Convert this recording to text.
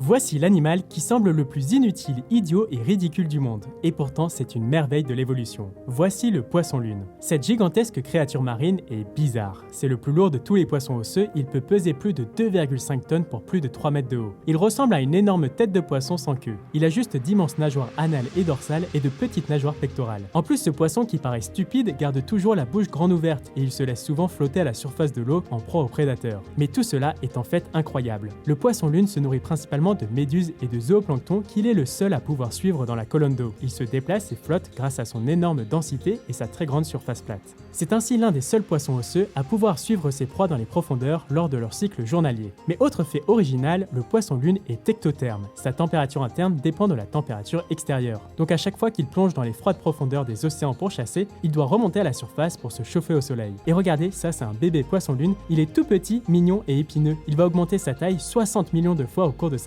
Voici l'animal qui semble le plus inutile, idiot et ridicule du monde. Et pourtant, c'est une merveille de l'évolution. Voici le poisson-lune. Cette gigantesque créature marine est bizarre. C'est le plus lourd de tous les poissons osseux, il peut peser plus de 2,5 tonnes pour plus de 3 mètres de haut. Il ressemble à une énorme tête de poisson sans queue. Il a juste d'immenses nageoires anales et dorsales et de petites nageoires pectorales. En plus, ce poisson qui paraît stupide garde toujours la bouche grande ouverte et il se laisse souvent flotter à la surface de l'eau en proie aux prédateurs. Mais tout cela est en fait incroyable. Le poisson-lune se nourrit principalement de méduses et de zooplancton qu'il est le seul à pouvoir suivre dans la colonne d'eau. Il se déplace et flotte grâce à son énorme densité et sa très grande surface plate. C'est ainsi l'un des seuls poissons osseux à pouvoir suivre ses proies dans les profondeurs lors de leur cycle journalier. Mais autre fait original, le poisson-lune est ectotherme. Sa température interne dépend de la température extérieure. Donc à chaque fois qu'il plonge dans les froides profondeurs des océans pour chasser, il doit remonter à la surface pour se chauffer au soleil. Et regardez, ça c'est un bébé poisson-lune, il est tout petit, mignon et épineux. Il va augmenter sa taille 60 millions de fois au cours de sa